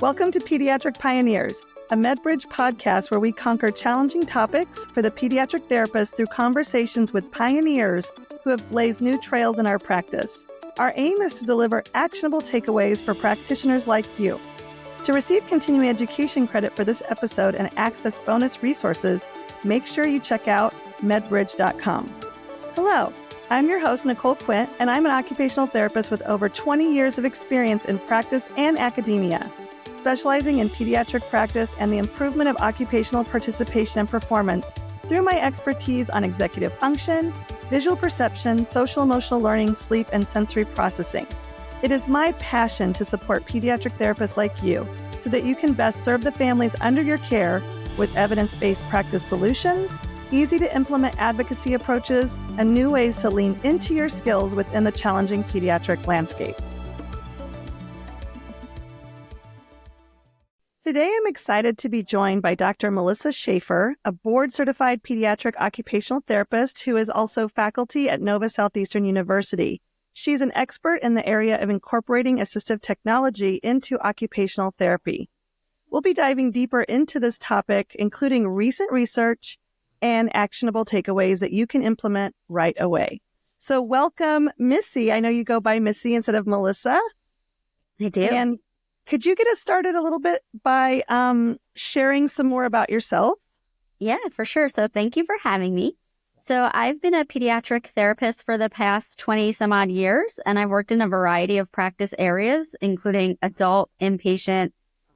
Welcome to Pediatric Pioneers, a MedBridge podcast where we conquer challenging topics for the pediatric therapist through conversations with pioneers who have blazed new trails in our practice. Our aim is to deliver actionable takeaways for practitioners like you. To receive continuing education credit for this episode and access bonus resources, make sure you check out medbridge.com. Hello, I'm your host, Nicole Quint, and I'm an occupational therapist with over 20 years of experience in practice and academia, specializing in pediatric practice and the improvement of occupational participation and performance through my expertise on executive function, visual perception, social emotional learning, sleep, and sensory processing. It is my passion to support pediatric therapists like you so that you can best serve the families under your care with evidence-based practice solutions, easy to implement advocacy approaches, and new ways to lean into your skills within the challenging pediatric landscape. Today, I'm excited to be joined by Dr. Melissa Schaeffer, a board-certified pediatric occupational therapist who is also faculty at Nova Southeastern University. She's an expert in the area of incorporating assistive technology into occupational therapy. We'll be diving deeper into this topic, including recent research and actionable takeaways that you can implement right away. So welcome, Missy. I know you go by Missy instead of Melissa. I do. And could you get us started a little bit by sharing some more about yourself? Yeah, for sure. So thank you for having me. So I've been a pediatric therapist for the past 20 some odd years, and I've worked in a variety of practice areas, including adult inpatient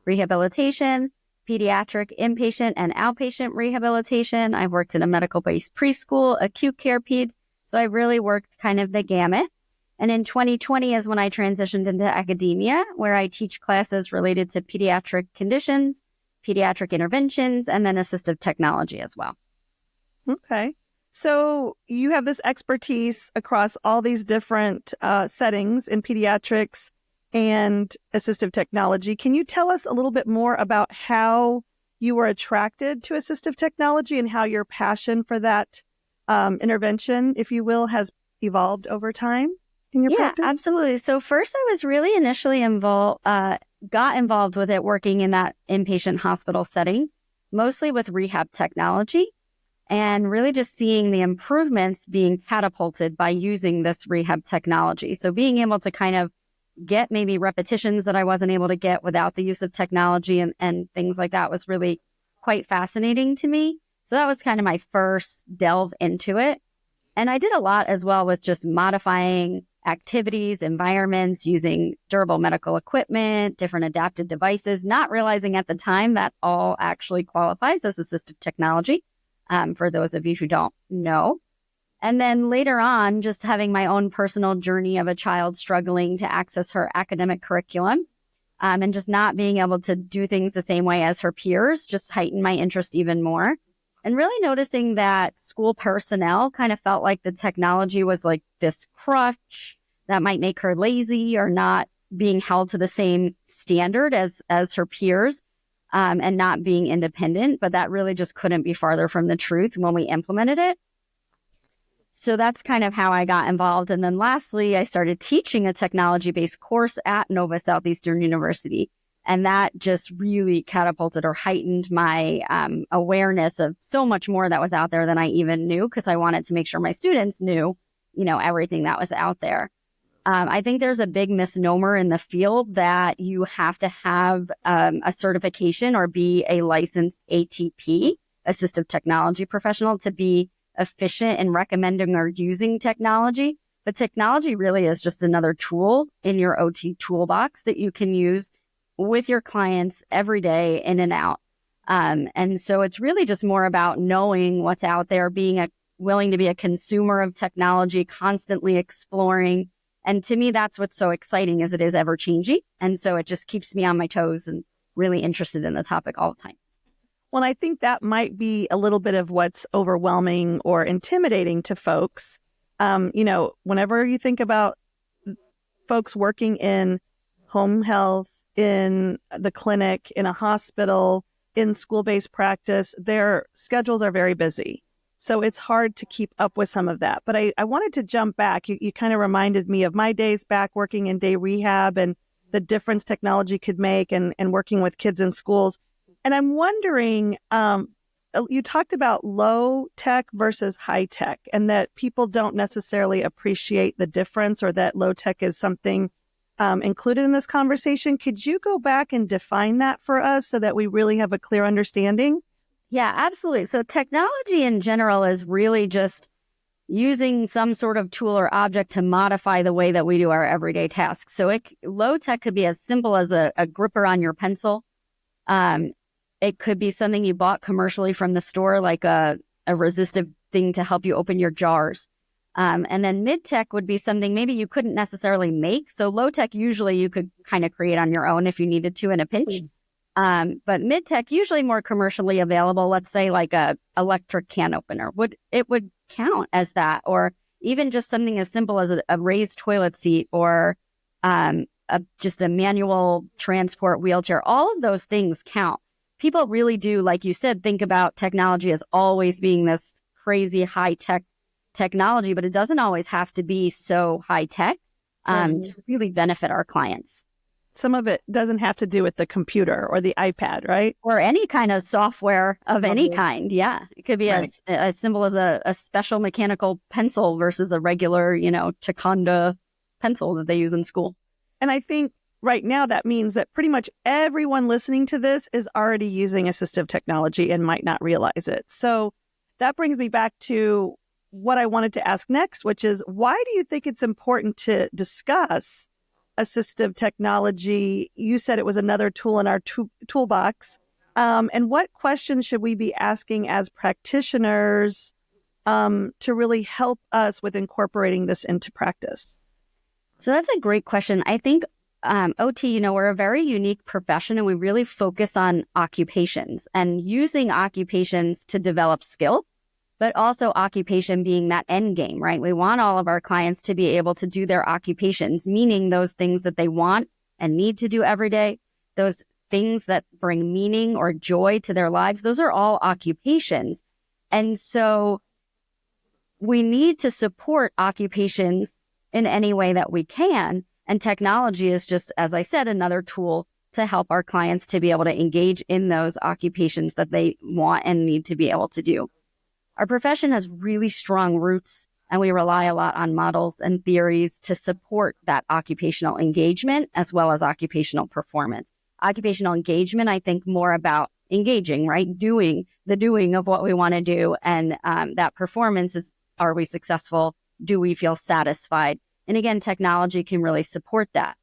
rehabilitation, pediatric inpatient and outpatient rehabilitation. I've worked in a medical-based preschool, acute care peds. So I've really worked kind of the gamut. And in 2020 is when I transitioned into academia, where I teach classes related to pediatric conditions, pediatric interventions, and then assistive technology as well. Okay. So you have this expertise across all these different settings in pediatrics and assistive technology. Can you tell us a little bit more about how you were attracted to assistive technology and how your passion for that intervention, if you will, has evolved over time? Yeah, absolutely. So first I was really initially got involved with it working in that inpatient hospital setting, mostly with rehab technology, and really just seeing the improvements being catapulted by using this rehab technology. So being able to kind of get maybe repetitions that I wasn't able to get without the use of technology and things like that was really quite fascinating to me. So that was kind of my first delve into it. And I did a lot as well with just modifying activities, environments, using durable medical equipment, different adapted devices, not realizing at the time that all actually qualifies as assistive technology, for those of you who don't know. And then later on, just having my own personal journey of a child struggling to access her academic curriculum, and just not being able to do things the same way as her peers just heightened my interest even more. And really noticing that school personnel kind of felt like the technology was like this crutch that might make her lazy or not being held to the same standard as her peers, and not being independent. But that really just couldn't be farther from the truth when we implemented it. So that's kind of how I got involved. And then lastly, I started teaching a technology-based course at Nova Southeastern University. And that just really catapulted or heightened my awareness of so much more that was out there than I even knew, because I wanted to make sure my students knew, everything that was out there. I think there's a big misnomer in the field that you have to have a certification or be a licensed ATP, assistive technology professional, to be efficient in recommending or using technology. But technology really is just another tool in your OT toolbox that you can use with your clients every day in and out. And so it's really just more about knowing what's out there, being willing to be a consumer of technology, constantly exploring. And to me, that's what's so exciting, is it is ever changing. And so it just keeps me on my toes and really interested in the topic all the time. Well, I think that might be a little bit of what's overwhelming or intimidating to folks. Whenever you think about folks working in home health, in the clinic, in a hospital, in school-based practice, their schedules are very busy. So it's hard to keep up with some of that. But I wanted to jump back. You kind of reminded me of my days back working in day rehab and the difference technology could make and working with kids in schools. And I'm wondering, you talked about low tech versus high tech, and that people don't necessarily appreciate the difference, or that low tech is something included in this conversation. Could you go back and define that for us so that we really have a clear understanding? Yeah, absolutely. So technology in general is really just using some sort of tool or object to modify the way that we do our everyday tasks. So low tech could be as simple as a gripper on your pencil. It could be something you bought commercially from the store, like a resistive thing to help you open your jars. And then mid-tech would be something maybe you couldn't necessarily make. So low-tech, usually you could kind of create on your own if you needed to in a pinch. But mid-tech, usually more commercially available, let's say like a electric can opener, would count as that, or even just something as simple as a raised toilet seat, or just a manual transport wheelchair. All of those things count. People really do, like you said, think about technology as always being this crazy high-tech technology, but it doesn't always have to be so high-tech to really benefit our clients. Some of it doesn't have to do with the computer or the iPad, right? Or any kind of software of any kind. Yeah. It could be as simple as a special mechanical pencil versus a regular, Takonda pencil that they use in school. And I think right now that means that pretty much everyone listening to this is already using assistive technology and might not realize it. So that brings me back to what I wanted to ask next, which is, why do you think it's important to discuss assistive technology? You said it was another tool in our toolbox. And what questions should we be asking as practitioners to really help us with incorporating this into practice? So that's a great question. I think OT, we're a very unique profession, and we really focus on occupations and using occupations to develop skill, but also occupation being that end game, right? We want all of our clients to be able to do their occupations, meaning those things that they want and need to do every day, those things that bring meaning or joy to their lives. Those are all occupations. And so we need to support occupations in any way that we can. And technology is just, as I said, another tool to help our clients to be able to engage in those occupations that they want and need to be able to do. Our profession has really strong roots, and we rely a lot on models and theories to support that occupational engagement as well as occupational performance. Occupational engagement, I think more about engaging, right? Doing of what we want to do. And that performance is, are we successful? Do we feel satisfied? And again, technology can really support that.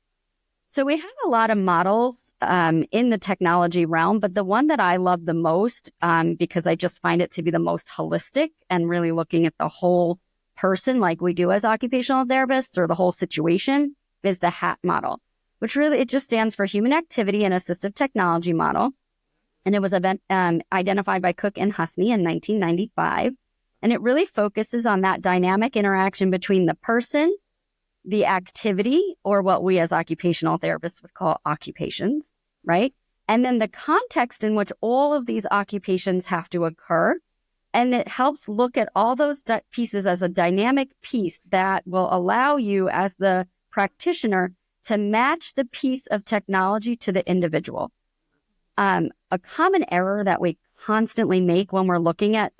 So we have a lot of models in the technology realm, but the one that I love the most, because I just find it to be the most holistic and really looking at the whole person like we do as occupational therapists, or the whole situation, is the HAAT model, which really, it just stands for Human Activity and Assistive Technology Model. And it was identified by Cook and Husney in 1995. And it really focuses on that dynamic interaction between the person, the activity, or what we as occupational therapists would call occupations, right? And then the context in which all of these occupations have to occur. And it helps look at all those pieces as a dynamic piece that will allow you as the practitioner to match the piece of technology to the individual. A common error that we constantly make when we're looking at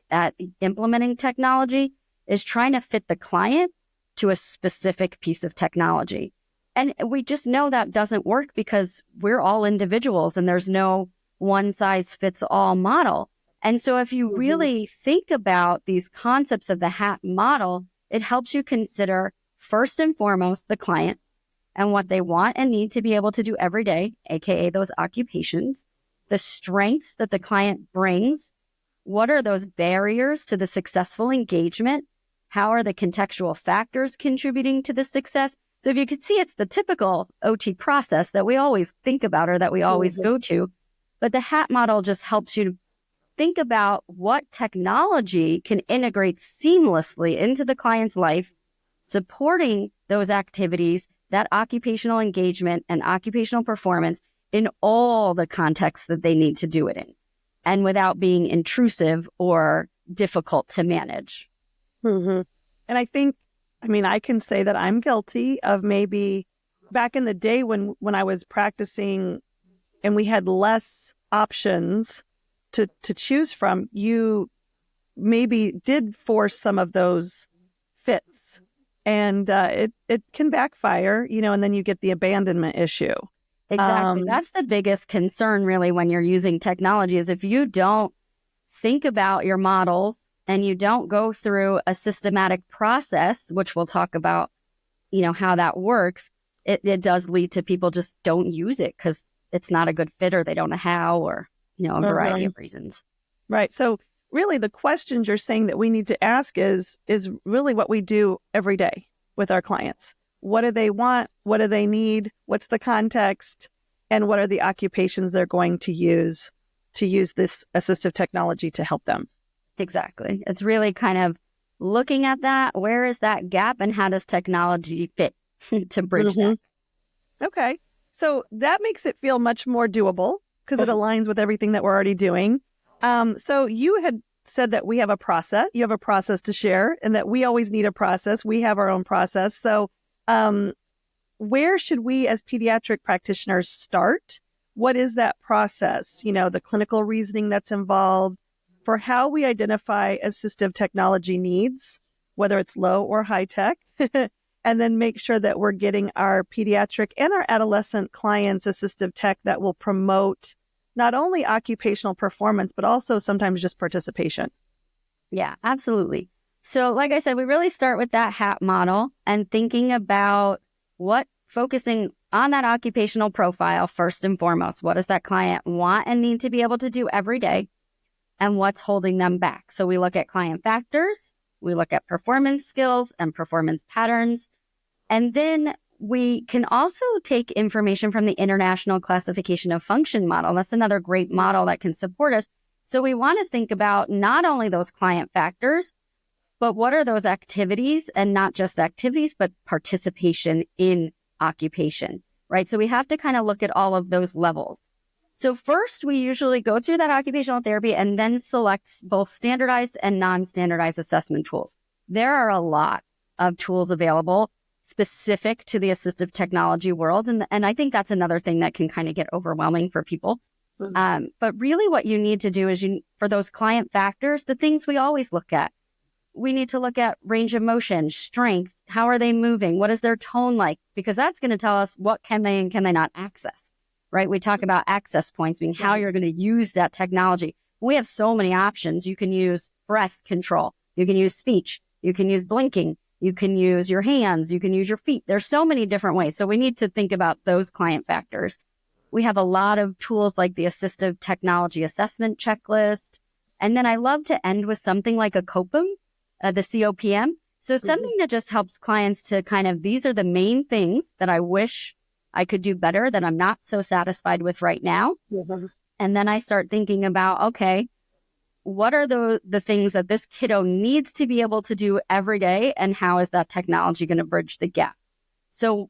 implementing technology is trying to fit the client to a specific piece of technology. And we just know that doesn't work, because we're all individuals and there's no one size fits all model. And so if you really think about these concepts of the HAAT model, it helps you consider first and foremost the client and what they want and need to be able to do every day, aka those occupations, the strengths that the client brings, what are those barriers to the successful engagement, how are the contextual factors contributing to the success? So if you could see, it's the typical OT process that we always think about, or that we always go to. But the HAAT model just helps you think about what technology can integrate seamlessly into the client's life, supporting those activities, that occupational engagement and occupational performance in all the contexts that they need to do it in, and without being intrusive or difficult to manage. And I think, I can say that I'm guilty of maybe back in the day when I was practicing and we had less options to choose from, you maybe did force some of those fits, and it can backfire, and then you get the abandonment issue. Exactly. That's the biggest concern really when you're using technology, is if you don't think about your models and you don't go through a systematic process, which we'll talk about, how that works, it does lead to people just don't use it because it's not a good fit, or they don't know how, or, a variety of reasons. Right. So really the questions you're saying that we need to ask is really what we do every day with our clients. What do they want? What do they need? What's the context? And what are the occupations they're going to use this assistive technology to help them? Exactly. It's really kind of looking at that. Where is that gap, and how does technology fit to bridge that? Okay. So that makes it feel much more doable because it aligns with everything that we're already doing. So you had said that we have a process. You have a process to share, and that we always need a process. We have our own process. So where should we as pediatric practitioners start? What is that process? The clinical reasoning that's involved for how we identify assistive technology needs, whether it's low or high tech, and then make sure that we're getting our pediatric and our adolescent clients assistive tech that will promote not only occupational performance, but also sometimes just participation. Yeah, absolutely. So like I said, we really start with that HAAT model and thinking about focusing on that occupational profile first and foremost. What does that client want and need to be able to do every day? And what's holding them back? So we look at client factors, we look at performance skills and performance patterns. And then we can also take information from the International Classification of Function model. That's another great model that can support us. So we want to think about not only those client factors, but what are those activities, and not just activities, but participation in occupation, right? So we have to kind of look at all of those levels. So first, we usually go through that occupational therapy and then select both standardized and non-standardized assessment tools. There are a lot of tools available specific to the assistive technology world. And I think that's another thing that can kind of get overwhelming for people. But really what you need to do is for those client factors, the things we always look at, we need to look at range of motion, strength, how are they moving? What is their tone like? Because that's going to tell us what can they and can they not access, right? We talk about access points, meaning how you're going to use that technology. We have so many options. You can use breath control. You can use speech. You can use blinking. You can use your hands. You can use your feet. There's so many different ways. So we need to think about those client factors. We have a lot of tools like the Assistive Technology Assessment Checklist. And then I love to end with something like a COPM, the COPM. So something that just helps clients to kind of, these are the main things that I wish I could do better, that I'm not so satisfied with right now. And then I start thinking about, okay, what are the things that this kiddo needs to be able to do every day, and how is that technology going to bridge the gap? So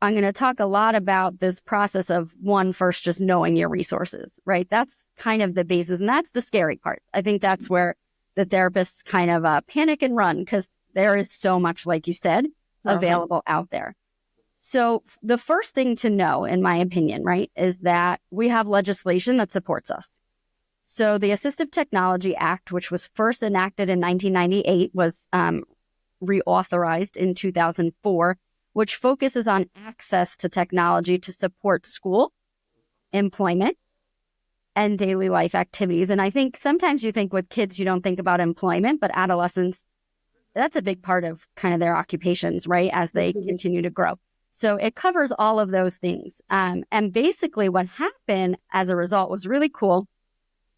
I'm going to talk a lot about this process of first just knowing your resources, right? That's kind of the basis, and that's the scary part. I think that's where the therapists kind of panic and run, because there is so much, like you said, available out there. So the first thing to know, in my opinion, right, is that we have legislation that supports us. So the Assistive Technology Act, which was first enacted in 1998, was reauthorized in 2004, which focuses on access to technology to support school, employment, and daily life activities. And I think sometimes you think with kids, you don't think about employment, but adolescents, that's a big part of kind of their occupations, right, as they continue to grow. So it covers all of those things. And basically what happened as a result was really cool.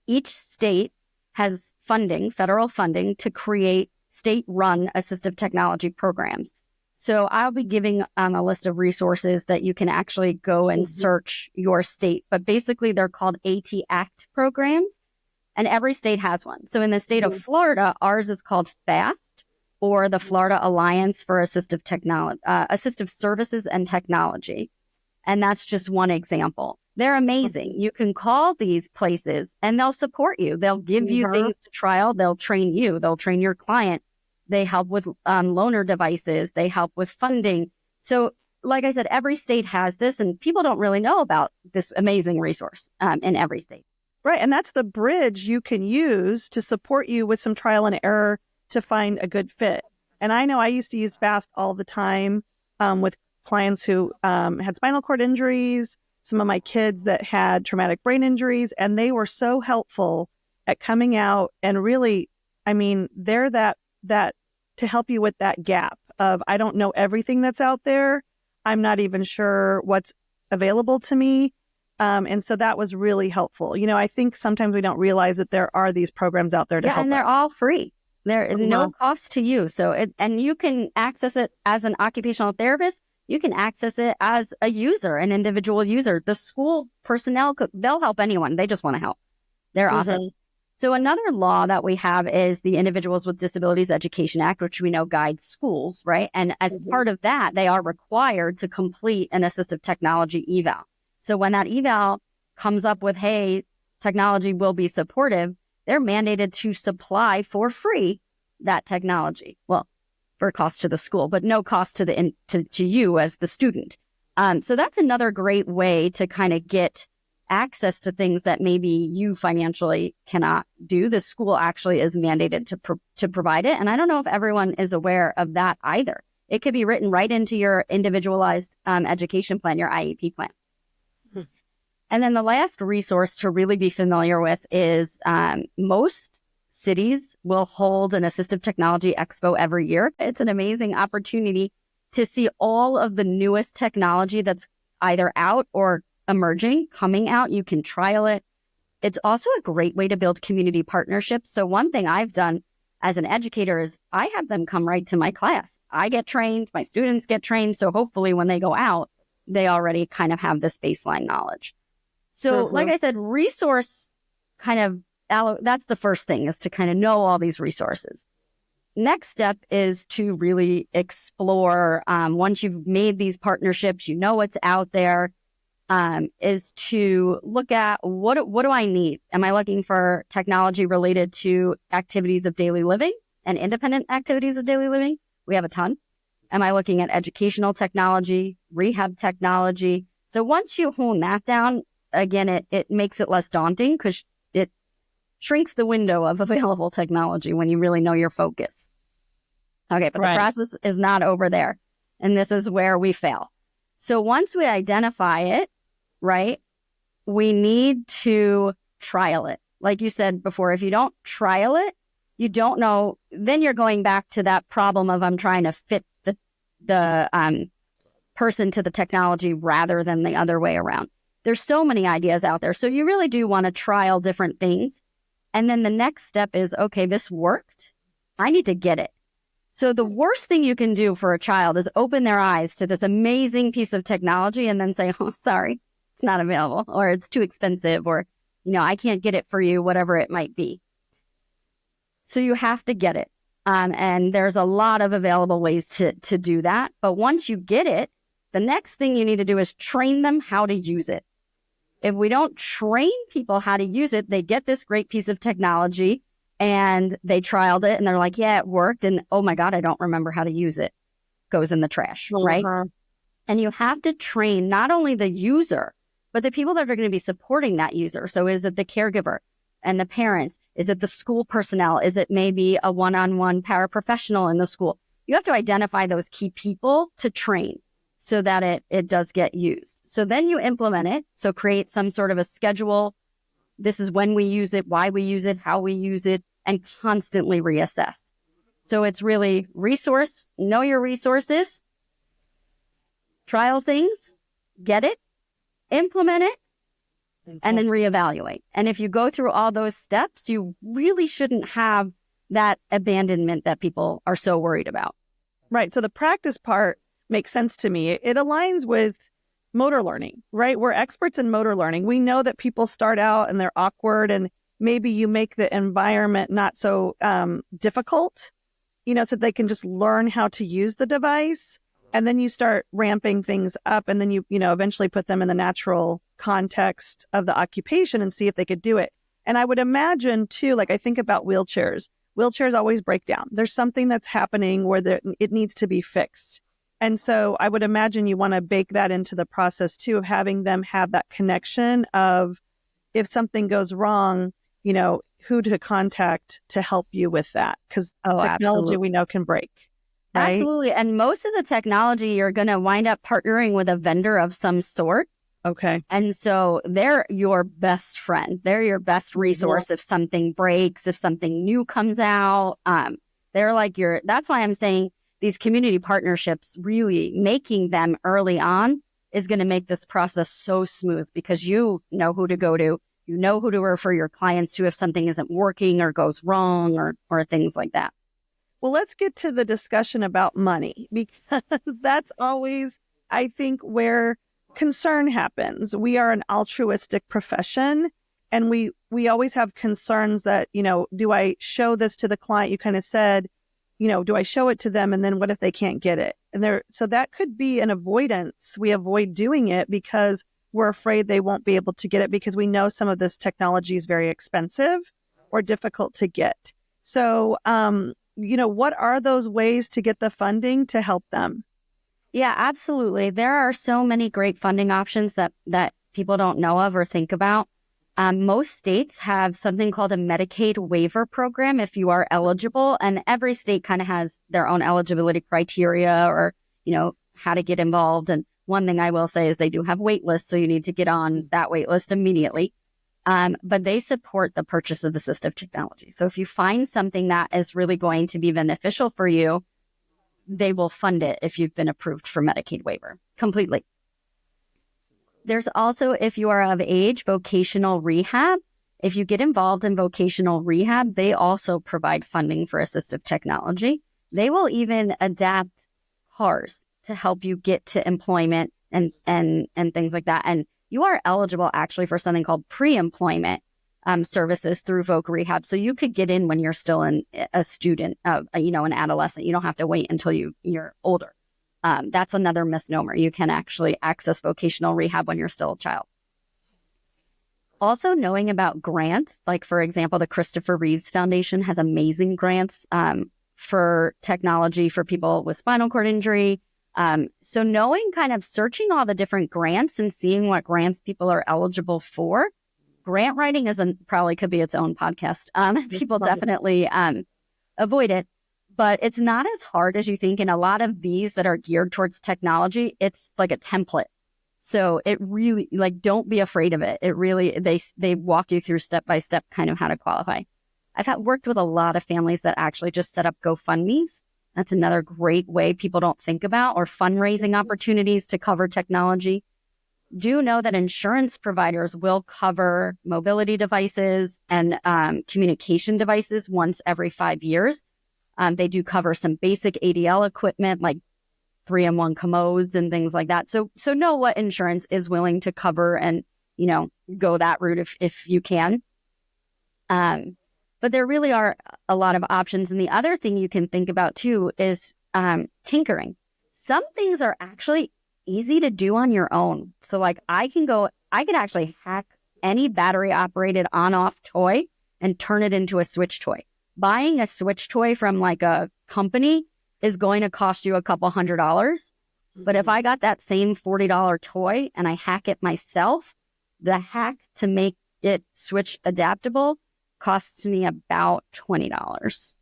Each state has funding, federal funding, to create state-run assistive technology programs. So I'll be giving a list of resources that you can actually go and search your state. But basically, they're called AT-ACT programs, and every state has one. So in the state of Florida, ours is called FAST, or the Florida Alliance for Assistive Services and Technology. And that's just one example. They're amazing. You can call these places and they'll support you. They'll give you things to trial. They'll train you. They'll train your client. They help with loaner devices. They help with funding. So like I said, every state has this, and people don't really know about this amazing resource in every state. Right. And that's the bridge you can use to support you with some trial and error to find a good fit. And I know I used to use FAST all the time with clients who had spinal cord injuries, some of my kids that had traumatic brain injuries, and they were so helpful at coming out and really, I mean, they're that to help you with that gap of, I don't know everything that's out there. I'm not even sure what's available to me. And so that was really helpful. You know, I think sometimes we don't realize that there are these programs out there to help us. And they're all free. They're no cost to you. So, and you can access it as an occupational therapist. You can access it as a user, an individual user. The school personnel, they'll help anyone. They just want to help. They're awesome. So another law that we have is the Individuals with Disabilities Education Act, which we know guides schools, right? And as part of that, they are required to complete an assistive technology eval. So when that eval comes up with, hey, technology will be supportive, they're mandated to supply for free that technology. Well, for cost to the school, but no cost to you as the student. So that's another great way to kind of get access to things that maybe you financially cannot do. The school actually is mandated to provide it. And I don't know if everyone is aware of that either. It could be written right into your individualized education plan, your IEP plan. And then the last resource to really be familiar with is most cities will hold an assistive technology expo every year. It's an amazing opportunity to see all of the newest technology that's either out or emerging, coming out. You can trial it. It's also a great way to build community partnerships. So one thing I've done as an educator is I have them come right to my class. I get trained, my students get trained. So hopefully when they go out, they already kind of have this baseline knowledge. So like I said, resource kind of, that's the first thing, is to kind of know all these resources. Next step is to really explore, once you've made these partnerships, you know what's out there, is to look at what do I need? Am I looking for technology related to activities of daily living and independent activities of daily living? We have a ton. Am I looking at educational technology, rehab technology? So once you hone that down, again, it makes it less daunting because it shrinks the window of available technology when you really know your focus. Okay, but the process is not over there. And this is where we fail. So once we identify it, right, we need to trial it. Like you said before, if you don't trial it, you don't know, then you're going back to that problem of I'm trying to fit the person to the technology rather than the other way around. There's so many ideas out there. So you really do want to trial different things. And then the next step is, okay, this worked. I need to get it. So the worst thing you can do for a child is open their eyes to this amazing piece of technology and then say, oh, sorry, it's not available, or it's too expensive, or, I can't get it for you, whatever it might be. So you have to get it. And there's a lot of available ways to do that. But once you get it, the next thing you need to do is train them how to use it. If we don't train people how to use it, they get this great piece of technology and they trialed it and they're like, yeah, it worked. And oh my God, I don't remember how to use it. Goes in the trash, right? And you have to train not only the user, but the people that are going to be supporting that user. So is it the caregiver and the parents? Is it the school personnel? Is it maybe a one-on-one paraprofessional in the school? You have to identify those key people to train so that it does get used. So then you implement it. So create some sort of a schedule. This is when we use it, why we use it, how we use it, and constantly reassess. So it's really know your resources, trial things, get it, implement it, and then reevaluate. And if you go through all those steps, you really shouldn't have that abandonment that people are so worried about. Right. So the practice part makes sense to me. It aligns with motor learning, right? We're experts in motor learning. We know that people start out and they're awkward, and maybe you make the environment not so difficult, so they can just learn how to use the device. And then you start ramping things up, and then you eventually put them in the natural context of the occupation and see if they could do it. And I would imagine too, like I think about wheelchairs. Wheelchairs always break down. There's something that's happening where it needs to be fixed. And so I would imagine you want to bake that into the process too, of having them have that connection of if something goes wrong, who to contact to help you with that. Because technology absolutely. we know can break. Right? Absolutely. And most of the technology, you're going to wind up partnering with a vendor of some sort. Okay. And so they're your best friend. They're your best resource if something breaks, if something new comes out. They're like that's why I'm saying these community partnerships, really making them early on is going to make this process so smooth, because you know who to go to. You know who to refer your clients to if something isn't working or goes wrong or things like that. Well, let's get to the discussion about money, because that's always, I think, where concern happens. We are an altruistic profession, and we always have concerns that, do I show this to the client? You kind of said, do I show it to them? And then what if they can't get it? So that could be an avoidance. We avoid doing it because we're afraid they won't be able to get it, because we know some of this technology is very expensive or difficult to get. So, what are those ways to get the funding to help them? Yeah, absolutely. There are so many great funding options that people don't know of or think about. Most states have something called a Medicaid waiver program if you are eligible, and every state kind of has their own eligibility criteria or, how to get involved. And one thing I will say is they do have wait lists, so you need to get on that wait list immediately. But they support the purchase of assistive technology. So if you find something that is really going to be beneficial for you, they will fund it if you've been approved for Medicaid waiver completely. There's also, if you are of age, vocational rehab. If you get involved in vocational rehab, they also provide funding for assistive technology. They will even adapt cars to help you get to employment and things like that. And you are eligible actually for something called pre-employment services through Voc Rehab. So you could get in when you're still a student, an adolescent. You don't have to wait until you're older. That's another misnomer. You can actually access vocational rehab when you're still a child. Also, knowing about grants, like, for example, the Christopher Reeves Foundation has amazing grants for technology for people with spinal cord injury. So knowing, kind of searching all the different grants and seeing what grants people are eligible for. Grant writing probably could be its own podcast. People definitely avoid it, but it's not as hard as you think. And a lot of these that are geared towards technology, it's like a template. So it really, don't be afraid of it. It really, they walk you through step by step kind of how to qualify. I've worked with a lot of families that actually just set up GoFundMes. That's another great way people don't think about, or fundraising opportunities to cover technology. Do know that insurance providers will cover mobility devices and communication devices once every 5 years. They do cover some basic ADL equipment like 3-in-1 commodes and things like that. So know what insurance is willing to cover and, go that route if you can. But there really are a lot of options. And the other thing you can think about too is tinkering. Some things are actually easy to do on your own. So I could actually hack any battery operated on-off toy and turn it into a Switch toy. Buying a Switch toy from a company is going to cost you a couple $100. But if I got that same $40 toy and I hack it myself, the hack to make it Switch adaptable costs me about $20.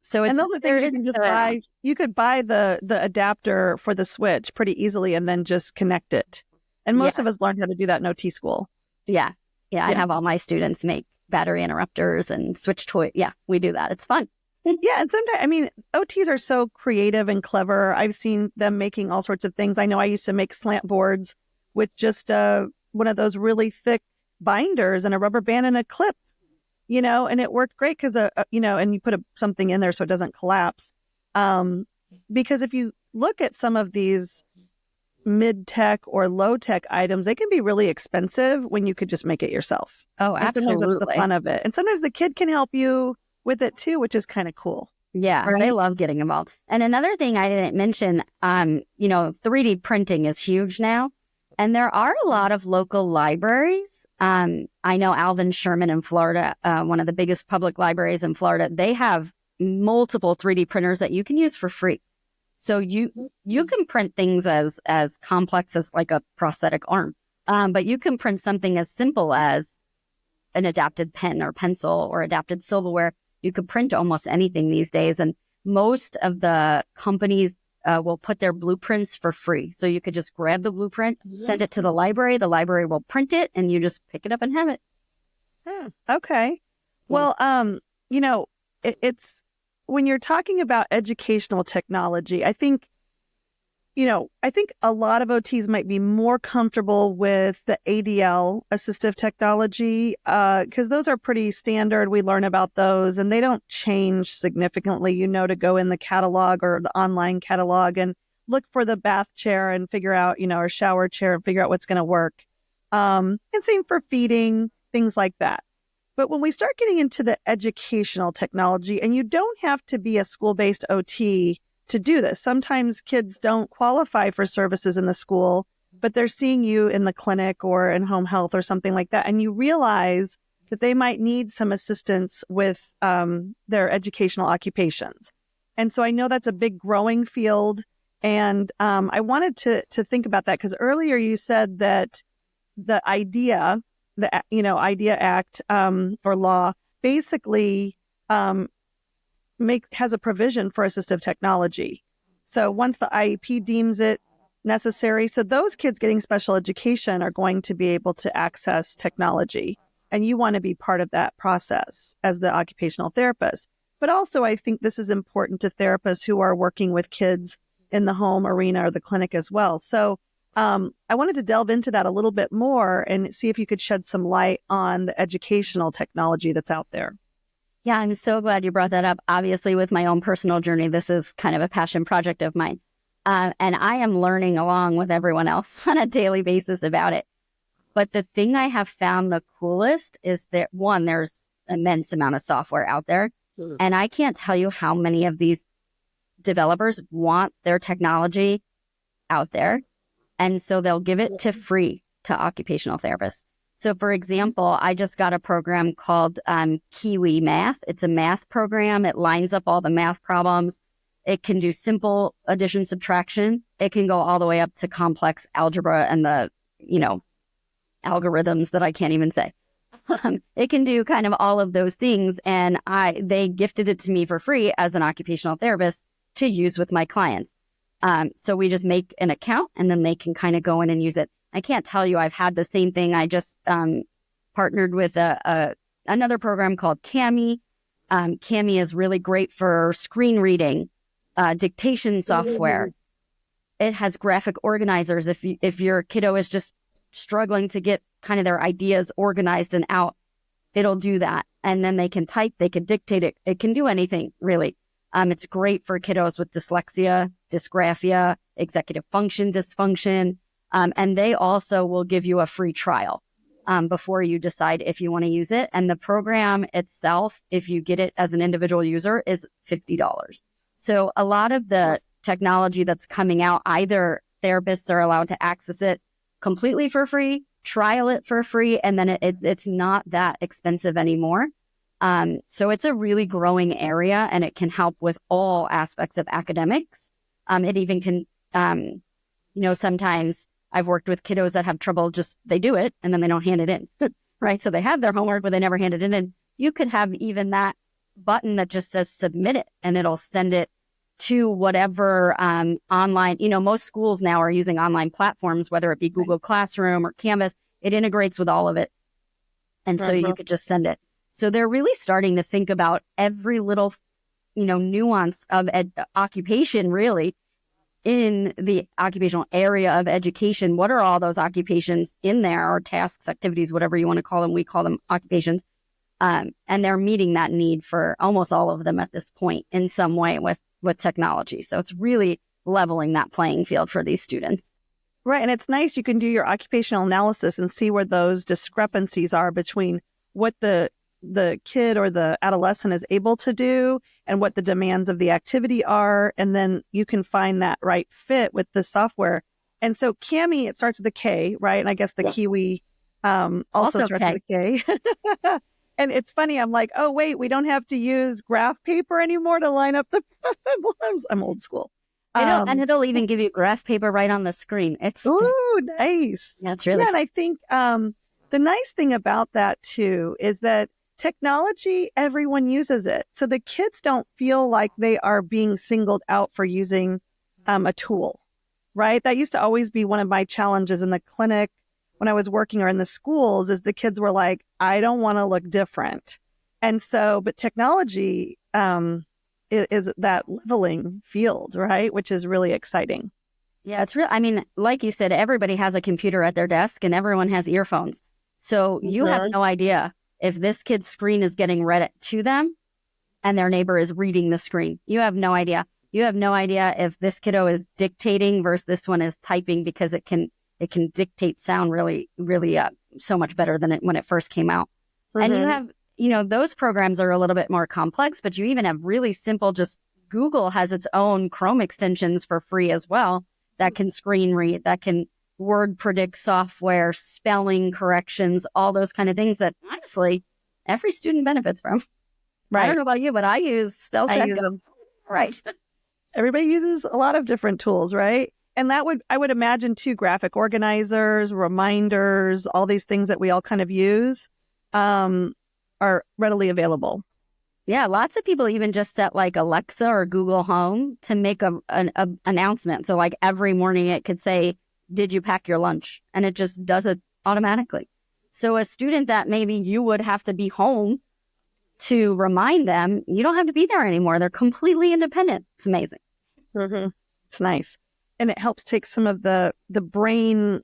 So it's, and those are things you can just buy. You could buy the adapter for the Switch pretty easily and then just connect it. And most of us learned how to do that in OT school. Yeah. I have all my students make battery interrupters and Switch toy. Yeah, we do that. It's fun. Yeah. And sometimes, OTs are so creative and clever. I've seen them making all sorts of things. I know I used to make slant boards with just one of those really thick binders and a rubber band and a clip. And it worked great because, and you put something in there so it doesn't collapse. Because if you look at some of these mid-tech or low-tech items, they can be really expensive when you could just make it yourself. Oh, absolutely. Sometimes that's the fun of it. And sometimes the kid can help you with it too, which is kind of cool. Yeah, right? They love getting involved. And another thing I didn't mention, 3D printing is huge now. And there are a lot of local libraries. I know Alvin Sherman in Florida, one of the biggest public libraries in Florida, they have multiple 3D printers that you can use for free. So you can print things as complex as like a prosthetic arm, but you can print something as simple as an adapted pen or pencil or adapted silverware. You could print almost anything these days. And most of the companies will put their blueprints for free. So you could just grab the blueprint, send it to the library will print it, and you just pick it up and have it. Okay. Well, it's when you're talking about educational technology, I think a lot of OTs might be more comfortable with the ADL, assistive technology, because those are pretty standard. We learn about those and they don't change significantly, to go in the catalog or the online catalog and look for the bath chair and figure out, or shower chair and figure out what's going to work. And same for feeding, things like that. But when we start getting into the educational technology, and you don't have to be a school-based OT to do this. Sometimes kids don't qualify for services in the school, but they're seeing you in the clinic or in home health or something like that. And you realize that they might need some assistance with their educational occupations. And so I know that's a big growing field. And I wanted to think about that because earlier you said that the IDEA Act or law basically has a provision for assistive technology. So once the IEP deems it necessary, so those kids getting special education are going to be able to access technology. And you want to be part of that process as the occupational therapist. But also, I think this is important to therapists who are working with kids in the home arena or the clinic as well. So I wanted to delve into that a little bit more and see if you could shed some light on the educational technology that's out there. Yeah, I'm so glad you brought that up. Obviously, with my own personal journey, this is kind of a passion project of mine. And I am learning along with everyone else on a daily basis about it. But the thing I have found the coolest is that, one, there's an immense amount of software out there. And I can't tell you how many of these developers want their technology out there. And so they'll give it to free to occupational therapists. So, for example, I just got a program called Kiwi Math. It's a math program. It lines up all the math problems. It can do simple addition, subtraction. It can go all the way up to complex algebra and the, algorithms that I can't even say. It can do kind of all of those things. And they gifted it to me for free as an occupational therapist to use with my clients. So we just make an account and then they can kind of go in and use it. I can't tell you I've had the same thing. I just partnered with another program called Cami. Cami is really great for screen reading, dictation software. It has graphic organizers. If your kiddo is just struggling to get kind of their ideas organized and out, it'll do that. And then they can type, they can dictate it. It can do anything, really. It's great for kiddos with dyslexia, dysgraphia, executive function dysfunction. And they also will give you a free trial before you decide if you want to use it. And the program itself, if you get it as an individual user, is $50. So a lot of the technology that's coming out, either therapists are allowed to access it completely for free, trial it for free, and then it's not that expensive anymore. So it's a really growing area, and it can help with all aspects of academics. It even can, sometimes I've worked with kiddos that have trouble, they do it and then they don't hand it in, right? So they have their homework, but they never hand it in. And you could have even that button that just says submit it, and it'll send it to whatever online, most schools now are using online platforms, whether it be Google Classroom or Canvas. It integrates with all of it. And so you could just send it. So they're really starting to think about every little, nuance of occupation, really, in the occupational area of education. What are all those occupations in there, or tasks, activities, whatever you want to call them? We call them occupations. And they're meeting that need for almost all of them at this point in some way with technology. So it's really leveling that playing field for these students. Right. And it's nice. You can do your occupational analysis and see where those discrepancies are between what the kid or the adolescent is able to do and what the demands of the activity are. And then you can find that right fit with the software. And so Cami, it starts with a K, right? And I guess the Kiwi also starts with a K. And it's funny. I'm like, oh, wait, we don't have to use graph paper anymore to line up the problems. I'm old school. And it'll even give you graph paper right on the screen. Ooh, nice. That's really Yeah, and I think the nice thing about that too is that technology, everyone uses it. So the kids don't feel like they are being singled out for using a tool, right? That used to always be one of my challenges in the clinic when I was working or in the schools is the kids were like, I don't want to look different. And so, but technology is that leveling field, right? Which is really exciting. Yeah, it's real. I mean, like you said, everybody has a computer at their desk and everyone has earphones. So you have no idea if this kid's screen is getting read to them and their neighbor is reading the screen. You have no idea. You have no idea if this kiddo is dictating versus this one is typing because it can dictate sound really, really so much better than it when it first came out. And you have, those programs are a little bit more complex, but you even have really simple, just Google has its own Chrome extensions for free as well that can screen read, that can word predict software, spelling corrections, all those kind of things that honestly every student benefits from. Right. I don't know about you, but I use spell check. I use them. Right. Everybody uses a lot of different tools, right? And I would imagine too, graphic organizers, reminders, all these things that we all kind of use are readily available. Yeah, lots of people even just set like Alexa or Google Home to make an announcement. So like every morning it could say, did you pack your lunch? And it just does it automatically. So a student that maybe you would have to be home to remind them, you don't have to be there anymore. They're completely independent. It's amazing. It's nice. And it helps take some of the brain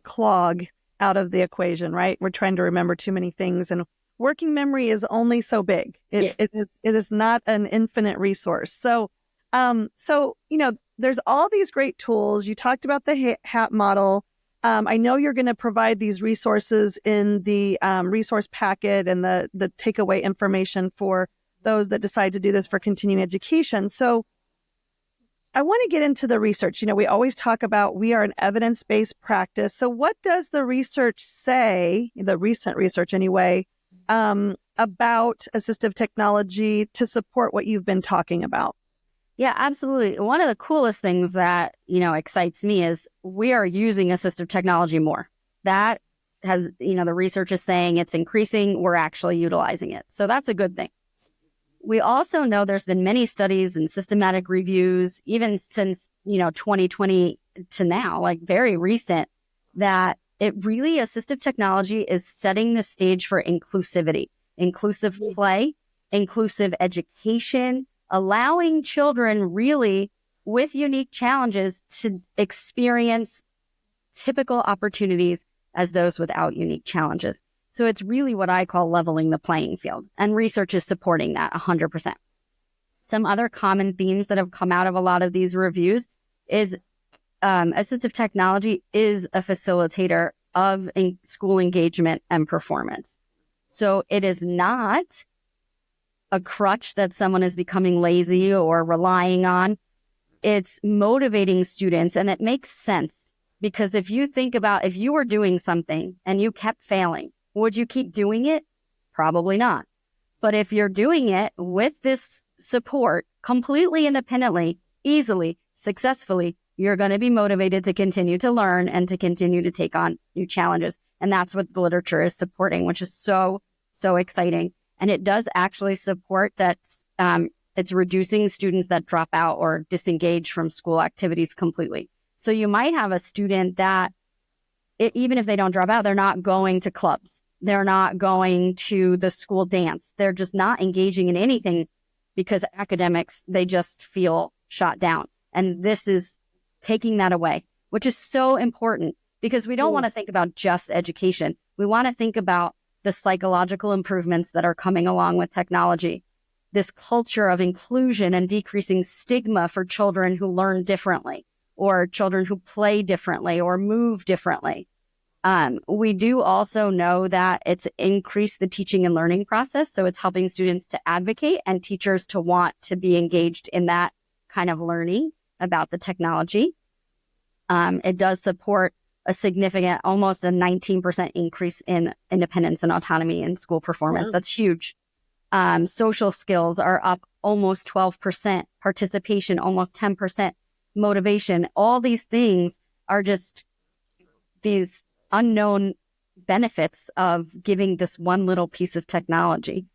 clog out of the equation, right? We're trying to remember too many things, and working memory is only so big. It is not an infinite resource. So, there's all these great tools. You talked about the HAAT model. I know you're going to provide these resources in the resource packet and the takeaway information for those that decide to do this for continuing education. So I want to get into the research. We always talk about we are an evidence-based practice. So what does the research say, the recent research anyway, about assistive technology to support what you've been talking about? Yeah, absolutely. One of the coolest things that, excites me is we are using assistive technology more. That has, the research is saying it's increasing. We're actually utilizing it. So that's a good thing. We also know there's been many studies and systematic reviews, even since, 2020 to now, like very recent, that assistive technology is setting the stage for inclusivity, inclusive play, inclusive education, allowing children really with unique challenges to experience typical opportunities as those without unique challenges. So it's really what I call leveling the playing field, and research is supporting that 100%. Some other common themes that have come out of a lot of these reviews is assistive technology is a facilitator of school engagement and performance. So it is not a crutch that someone is becoming lazy or relying on. It's motivating students, and it makes sense because if you think about if you were doing something and you kept failing, would you keep doing it? Probably not. But if you're doing it with this support completely independently, easily, successfully, you're going to be motivated to continue to learn and to continue to take on new challenges. And that's what the literature is supporting, which is so, so exciting. And it does actually support that it's reducing students that drop out or disengage from school activities completely. So you might have a student that even if they don't drop out, they're not going to clubs. They're not going to the school dance. They're just not engaging in anything because academics, they just feel shot down. And this is taking that away, which is so important because we don't want to think about just education. We want to think about the psychological improvements that are coming along with technology, this culture of inclusion and decreasing stigma for children who learn differently or children who play differently or move differently. We do also know that it's increased the teaching and learning process. So it's helping students to advocate and teachers to want to be engaged in that kind of learning about the technology. It does support a significant, almost a 19% increase in independence and autonomy in school performance. Wow. That's huge. Social skills are up almost 12%, participation almost 10%. motivation. All these things are just these unknown benefits of giving this one little piece of technology.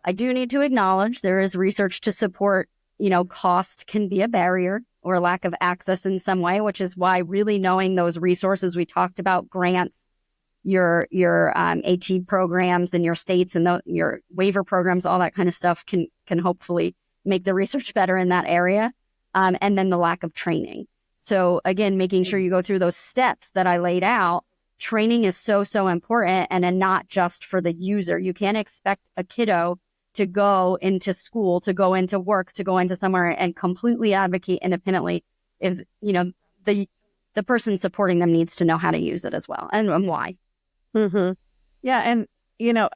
I do need to acknowledge there is research to support, cost can be a barrier or lack of access in some way, which is why really knowing those resources we talked about, grants, your AT programs in your states and your waiver programs, all that kind of stuff can hopefully make the research better in that area. And then the lack of training. So again, making sure you go through those steps that I laid out. Training is so important, and not just for the user. You can't expect a kiddo to go into school, to go into work, to go into somewhere and completely advocate independently if, the person supporting them needs to know how to use it as well and why. Mm-hmm. Yeah. And,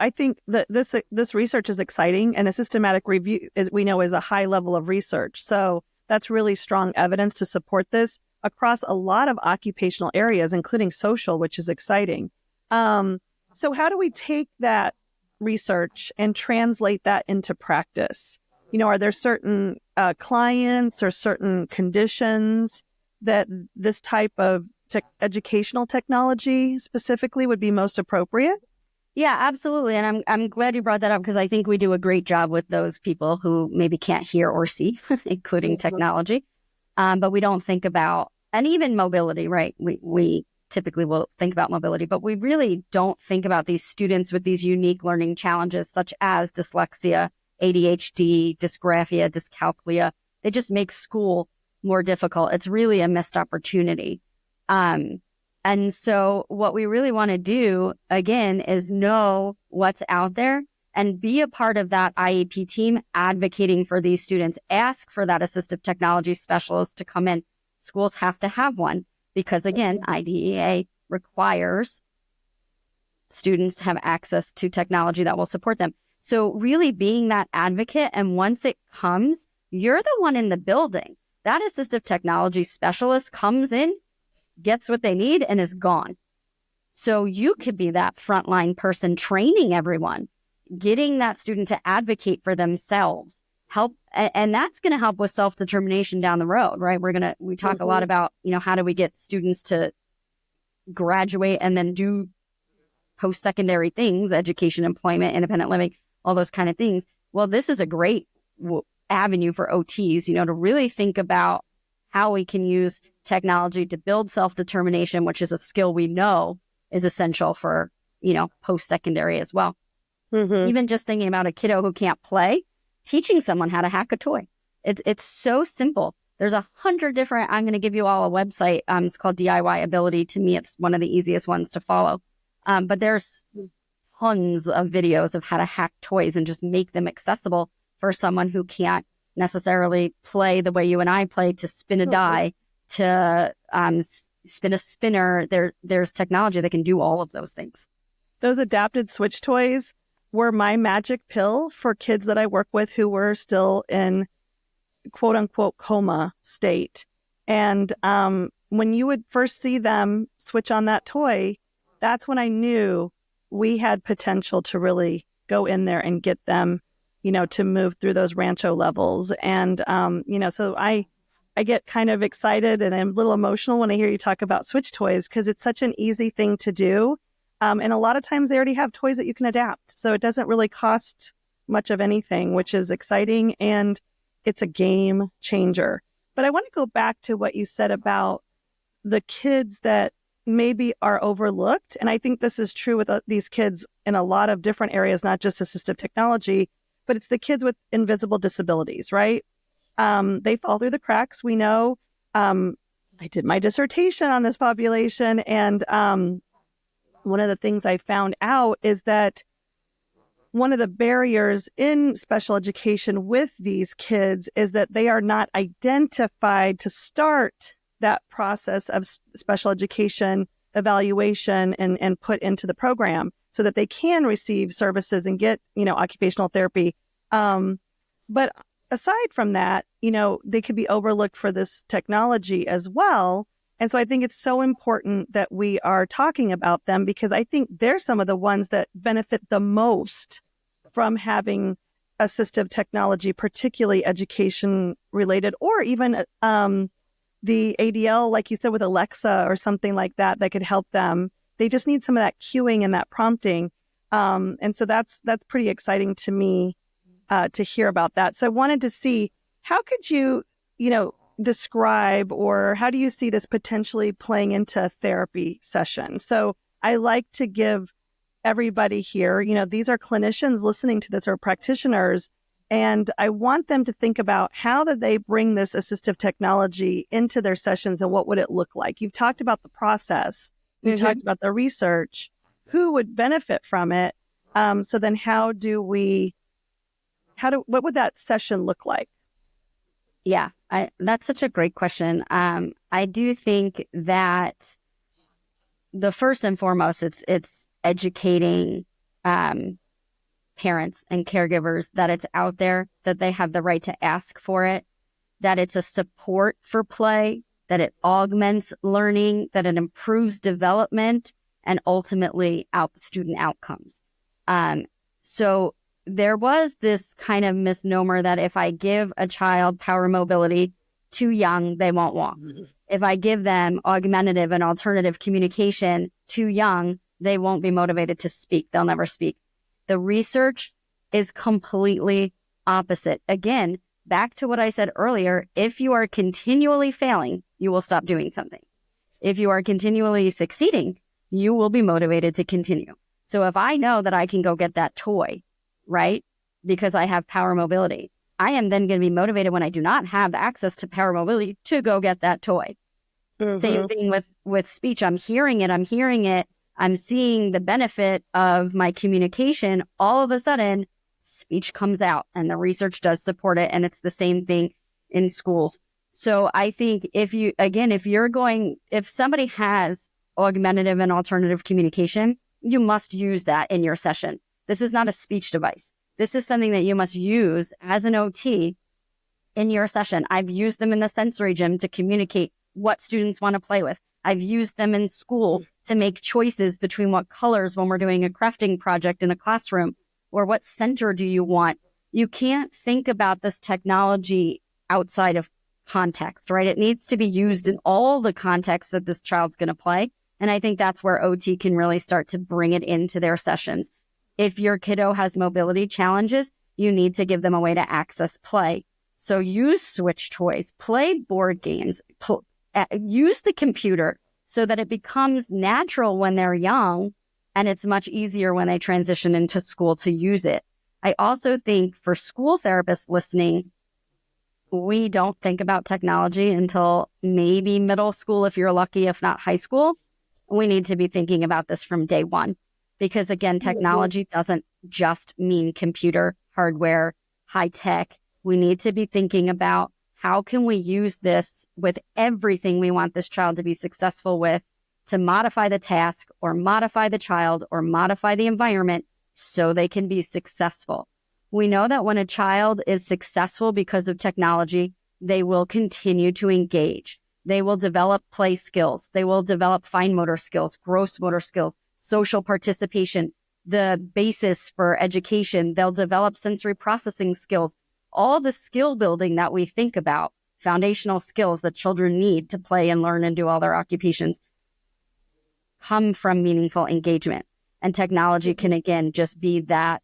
I think that this research is exciting, and a systematic review, is a high level of research. So that's really strong evidence to support this across a lot of occupational areas, including social, which is exciting. So how do we take that research and translate that into practice? Are there certain clients or certain conditions that this type of educational technology specifically would be most appropriate? Yeah, absolutely. And I'm glad you brought that up, because I think we do a great job with those people who maybe can't hear or see, including technology. But we don't think about, and even mobility, right? We typically will think about mobility, but we really don't think about these students with these unique learning challenges, such as dyslexia, ADHD, dysgraphia, dyscalculia. They just make school more difficult. It's really a missed opportunity. And so what we really want to do, again, is know what's out there and be a part of that IEP team advocating for these students. Ask for that assistive technology specialist to come in. Schools have to have one because, again, IDEA requires students have access to technology that will support them. So really being that advocate, and once it comes, you're the one in the building. That assistive technology specialist comes in, gets what they need, and is gone. So you could be that frontline person training everyone, getting that student to advocate for themselves, help. And that's going to help with self-determination down the road, right? We talk a lot about, how do we get students to graduate and then do post-secondary things, education, employment, independent living, all those kind of things. Well, this is a great avenue for OTs, to really think about how we can use technology to build self-determination, which is a skill we know is essential for, post-secondary as well. Mm-hmm. Even just thinking about a kiddo who can't play, teaching someone how to hack a toy. It's so simple. There's 100 different, I'm going to give you all a website. It's called DIY Ability. To me, it's one of the easiest ones to follow. But there's tons of videos of how to hack toys and just make them accessible for someone who can't necessarily play the way you and I play, to spin a die, to spin a spinner. There's technology that can do all of those things. Those adapted switch toys were my magic pill for kids that I work with who were still in quote unquote coma state. And when you would first see them switch on that toy, that's when I knew we had potential to really go in there and get them, to move through those Rancho levels. And, so I get kind of excited and I'm a little emotional when I hear you talk about switch toys, because it's such an easy thing to do. And a lot of times they already have toys that you can adapt. So it doesn't really cost much of anything, which is exciting. And it's a game changer. But I want to go back to what you said about the kids that maybe are overlooked. And I think this is true with these kids in a lot of different areas, not just assistive technology, but it's the kids with invisible disabilities, right? They fall through the cracks. We know. I did my dissertation on this population, and one of the things I found out is that one of the barriers in special education with these kids is that they are not identified to start that process of special education evaluation and put into the program so that they can receive services and get, occupational therapy. But aside from that, they could be overlooked for this technology as well. And so I think it's so important that we are talking about them, because I think they're some of the ones that benefit the most from having assistive technology, particularly education related, or even the ADL, like you said, with Alexa or something like that, that could help them. They just need some of that cueing and that prompting. And so that's pretty exciting to me to hear about that. So I wanted to see, how could you, describe, or how do you see this potentially playing into a therapy session? So I like to give everybody here, these are clinicians listening to this, or practitioners, and I want them to think about how did they bring this assistive technology into their sessions, and what would it look like? You've talked about the process, you talked about the research, who would benefit from it? So then what would that session look like? Yeah, that's such a great question. I do think that the first and foremost, it's educating parents and caregivers that it's out there, that they have the right to ask for it, that it's a support for play, that it augments learning, that it improves development, and ultimately student outcomes. So there was this kind of misnomer that if I give a child power mobility too young, they won't walk. If I give them augmentative and alternative communication too young, they won't be motivated to speak. They'll never speak. The research is completely opposite. Again, back to what I said earlier, if you are continually failing, you will stop doing something. If you are continually succeeding, you will be motivated to continue. So if I know that I can go get that toy, right, because I have power mobility, I am then going to be motivated when I do not have access to power mobility to go get that toy. Same thing with speech. I'm hearing it. I'm seeing the benefit of my communication. All of a sudden, speech comes out, and the research does support it. And it's the same thing in schools. So I think if somebody has augmentative and alternative communication, you must use that in your session. This is not a speech device. This is something that you must use as an OT in your session. I've used them in the sensory gym to communicate what students want to play with. I've used them in school to make choices between what colors when we're doing a crafting project in a classroom, or what center do you want. You can't think about this technology outside of context, right? It needs to be used in all the contexts that this child's going to play. And I think that's where OT can really start to bring it into their sessions. If your kiddo has mobility challenges, you need to give them a way to access play. So use switch toys, play board games, use the computer so that it becomes natural when they're young, and it's much easier when they transition into school to use it. I also think for school therapists listening, we don't think about technology until maybe middle school, if you're lucky, if not high school. We need to be thinking about this from day one. Because again, technology doesn't just mean computer, hardware, high tech. We need to be thinking about how can we use this with everything we want this child to be successful with, to modify the task or modify the child or modify the environment so they can be successful. We know that when a child is successful because of technology, they will continue to engage. They will develop play skills. They will develop fine motor skills, gross motor skills, social participation, the basis for education. They'll develop sensory processing skills, all the skill building that we think about, foundational skills that children need to play and learn and do all their occupations, come from meaningful engagement. And technology can, again, just be that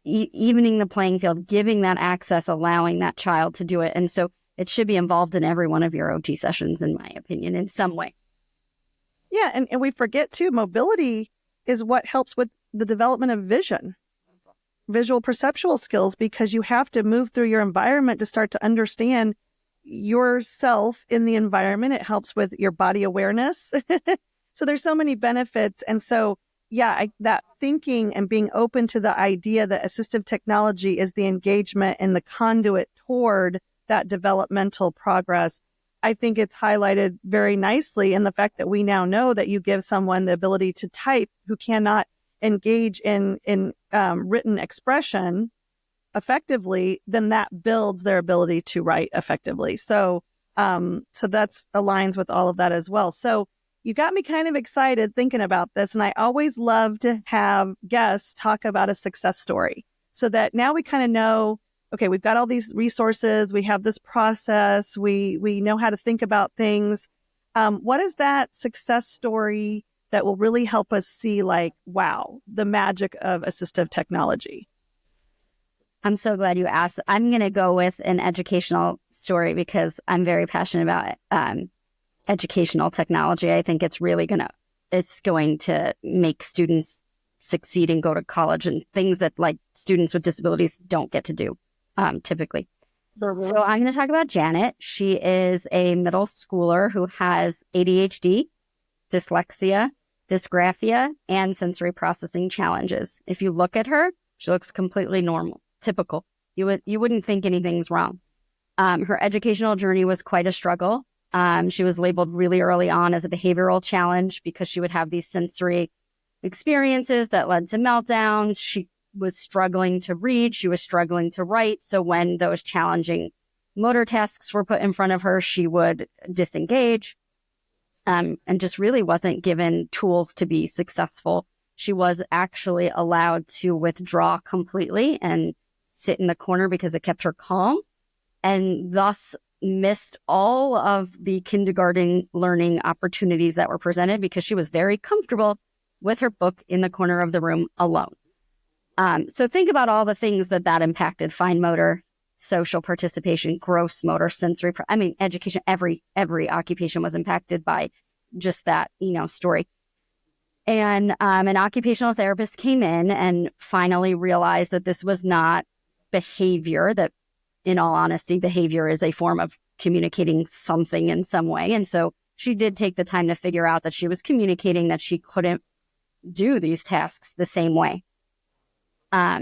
evening the playing field, giving that access, allowing that child to do it. And so it should be involved in every one of your OT sessions, in my opinion, in some way. Yeah, and we forget too, mobility is what helps with the development of visual perceptual skills, because you have to move through your environment to start to understand yourself in the environment. It helps with your body awareness. So there's so many benefits. And so, yeah, that thinking and being open to the idea that assistive technology is the engagement and the conduit toward that developmental progress, I think it's highlighted very nicely in the fact that we now know that you give someone the ability to type who cannot engage in written expression effectively, then that builds their ability to write effectively. So that's aligns with all of that as well. So you got me kind of excited thinking about this. And I always love to have guests talk about a success story so that now we kind of know, okay, we've got all these resources, we have this process, we know how to think about things. What is that success story that will really help us see, like, wow, the magic of assistive technology? I'm so glad you asked. I'm going to go with an educational story because I'm very passionate about educational technology. I think it's really it's going to make students succeed and go to college and things that like students with disabilities don't get to do typically. So I'm going to talk about Janet. She is a middle schooler who has ADHD, dyslexia, dysgraphia, and sensory processing challenges. If you look at her, she looks completely normal, typical. You wouldn't think anything's wrong. Her educational journey was quite a struggle. She was labeled really early on as a behavioral challenge because she would have these sensory experiences that led to meltdowns. She was struggling to read. She was struggling to write. So when those challenging motor tasks were put in front of her, she would disengage and just really wasn't given tools to be successful. She was actually allowed to withdraw completely and sit in the corner because it kept her calm, and thus missed all of the kindergarten learning opportunities that were presented because she was very comfortable with her book in the corner of the room alone. So think about all the things that impacted: fine motor, social participation, gross motor, sensory. Education. Every occupation was impacted by just that, story. And an occupational therapist came in and finally realized that this was not behavior. That, in all honesty, behavior is a form of communicating something in some way. And so she did take the time to figure out that she was communicating that she couldn't do these tasks the same way.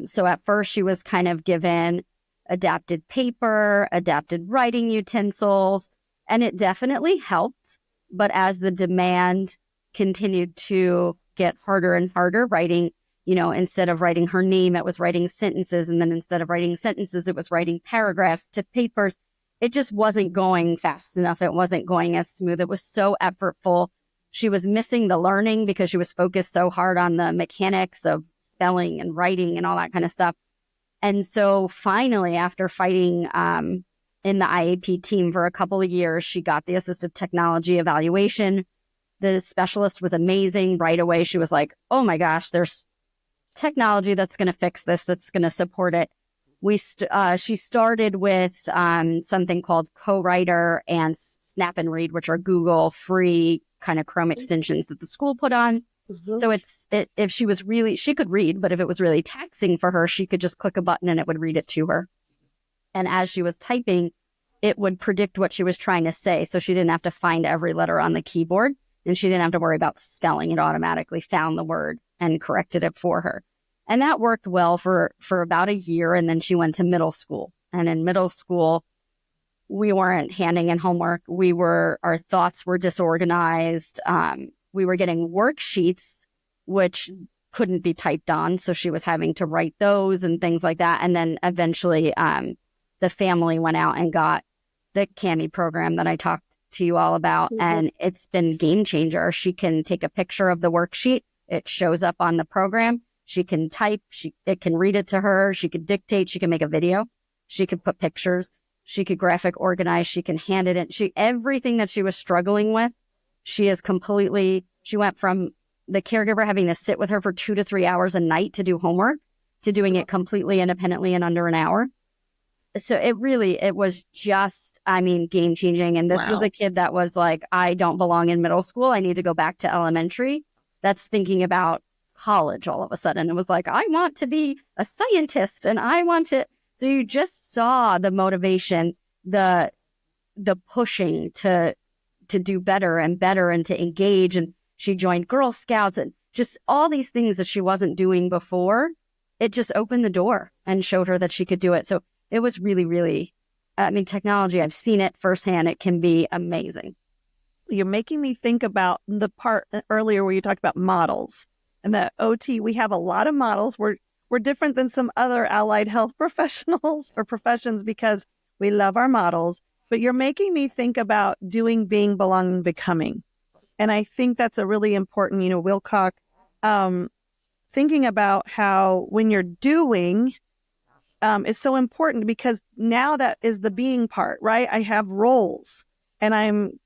So at first she was kind of given adapted paper, adapted writing utensils, and it definitely helped. But as the demand continued to get harder and harder, writing, instead of writing her name, it was writing sentences. And then instead of writing sentences, it was writing paragraphs to papers. It just wasn't going fast enough. It wasn't going as smooth. It was so effortful. She was missing the learning because she was focused so hard on the mechanics of spelling and writing and all that kind of stuff. And so finally, after fighting in the IAP team for a couple of years, she got the assistive technology evaluation. The specialist was amazing. Right away, she was like, oh my gosh, there's technology that's going to fix this, that's going to support it. She started with something called Co-Writer and Snap and Read, which are Google free kind of Chrome extensions that the school put on. Mm-hmm. So if she could read, but if it was really taxing for her, she could just click a button and it would read it to her. And as she was typing, it would predict what she was trying to say. So she didn't have to find every letter on the keyboard, and she didn't have to worry about spelling. It automatically found the word and corrected it for her. And that worked well for about a year. And then she went to middle school. And in middle school, we weren't handing in homework. Our thoughts were disorganized. We were getting worksheets, which couldn't be typed on. So she was having to write those and things like that. And then eventually the family went out and got the CAMI program that I talked to you all about. Mm-hmm. And it's been game changer. She can take a picture of the worksheet. It shows up on the program. She can type. It can read it to her. She could dictate. She can make a video. She could put pictures. She could graphic organize. She can hand it in. Everything that she was struggling with, she went from the caregiver having to sit with her for 2 to 3 hours a night to do homework to doing it completely independently in under an hour. So it was just, game changing. And this was a kid that was like, I don't belong in middle school. I need to go back to elementary. That's thinking about college all of a sudden. It was like, I want to be a scientist and I want to. So you just saw the motivation, the pushing to do better and better and to engage. And she joined Girl Scouts and just all these things that she wasn't doing before. It just opened the door and showed her that she could do it. So it was really, really, technology, I've seen it firsthand. It can be amazing. You're making me think about the part earlier where you talked about models. And the OT, we have a lot of models. We're different than some other allied health professionals or professions because we love our models. But you're making me think about doing, being, belonging, becoming. And I think that's a really important, Wilcock, thinking about how when you're doing, is so important, because now that is the being part, right? I have roles and I'm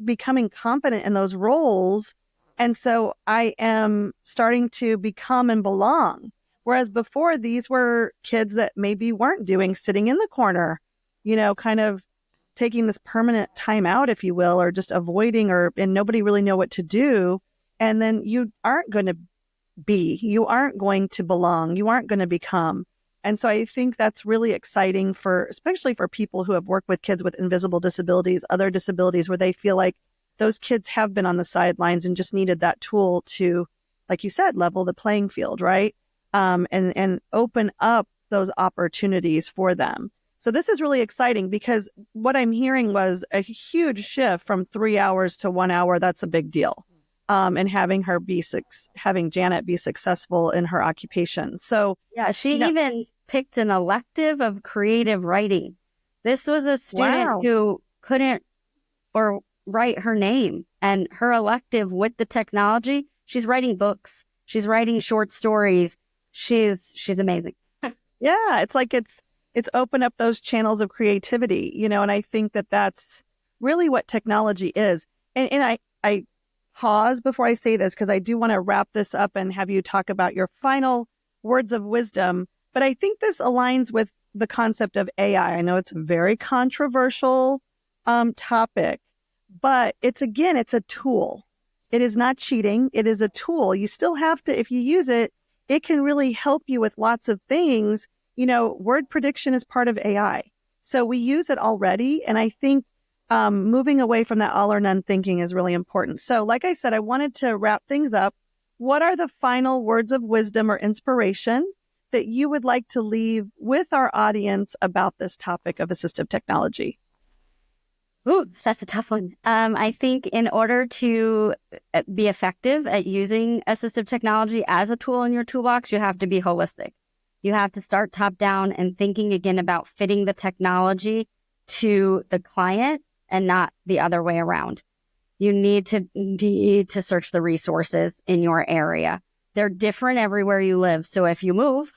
becoming confident in those roles. And so I am starting to become and belong. Whereas before, these were kids that maybe weren't sitting in the corner, kind of taking this permanent time out, if you will, or just avoiding, and nobody really know what to do. And then you aren't going to belong, you aren't going to become. And so I think that's really exciting especially for people who have worked with kids with invisible disabilities, other disabilities, where they feel like those kids have been on the sidelines and just needed that tool to, like you said, level the playing field, right? And open up those opportunities for them. So this is really exciting, because what I'm hearing was a huge shift from 3 hours to 1 hour. That's a big deal. And having Janet be successful in her occupation. So yeah, she even picked an elective of creative writing. This was a student who couldn't write her name, and her elective with the technology, she's writing books, she's writing short stories. She's amazing. Yeah, it's like it's opened up those channels of creativity, and I think that that's really what technology is. And I pause before I say this, because I do want to wrap this up and have you talk about your final words of wisdom. But I think this aligns with the concept of AI. I know it's a very controversial topic, but it's a tool. It is not cheating. It is a tool. You still have to, if you use it, it can really help you with lots of things. Word prediction is part of AI. So we use it already. And I think moving away from that all or none thinking is really important. So like I said, I wanted to wrap things up. What are the final words of wisdom or inspiration that you would like to leave with our audience about this topic of assistive technology? Ooh, that's a tough one. I think in order to be effective at using assistive technology as a tool in your toolbox, you have to be holistic. You have to start top down and thinking again about fitting the technology to the client and not the other way around. You need to search the resources in your area. They're different everywhere you live. So if you move,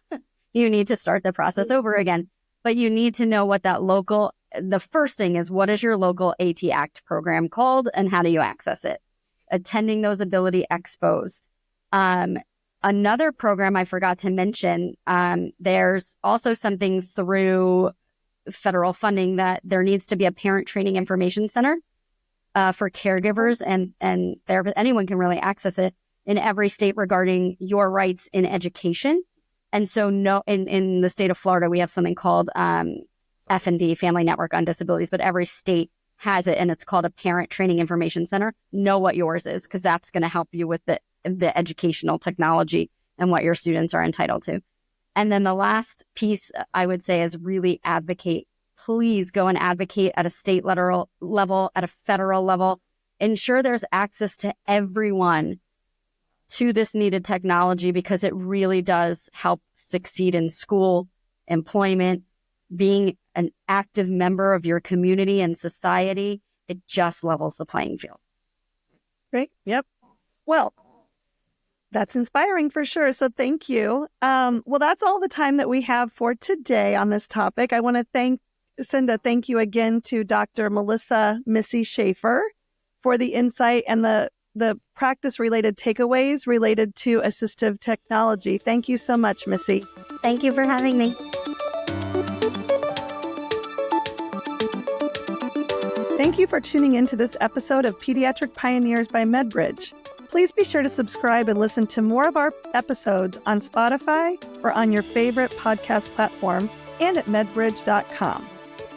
you need to start the process over again. But you need to know what the first thing is, what is your local HAAT program called and how do you access it? Attending those ability expos. Another program I forgot to mention, there's also something through federal funding that there needs to be a parent training information center for caregivers and therapists. Anyone can really access it in every state regarding your rights in education. And so in the state of Florida, we have something called F&D, Family Network on Disabilities, but every state has it, and it's called a Parent Training Information Center. Know what yours is, because that's going to help you with the educational technology and what your students are entitled to. And then the last piece I would say is really advocate. Please go and advocate at a state level, at a federal level. Ensure there's access to everyone to this needed technology, because it really does help succeed in school, employment, being an active member of your community and society. It just levels the playing field. Great. Yep. Well, that's inspiring for sure. So thank you. Well, that's all the time that we have for today on this topic. I want to send a thank you again to Dr. Melissa Missy Schaeffer for the insight and the practice-related takeaways related to assistive technology. Thank you so much, Missy. Thank you for having me. Thank you for tuning in to this episode of Pediatric Pioneers by MedBridge. Please be sure to subscribe and listen to more of our episodes on Spotify or on your favorite podcast platform and at medbridge.com.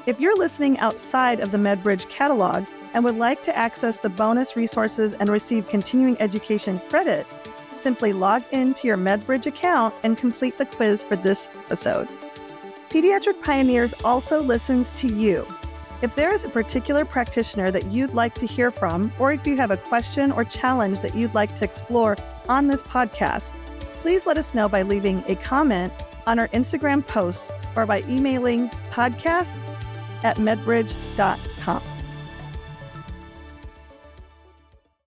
If you're listening outside of the MedBridge catalog and would like to access the bonus resources and receive continuing education credit, simply log into your MedBridge account and complete the quiz for this episode. Pediatric Pioneers also listens to you. If there is a particular practitioner that you'd like to hear from, or if you have a question or challenge that you'd like to explore on this podcast, please let us know by leaving a comment on our Instagram posts or by emailing podcast@medbridge.com.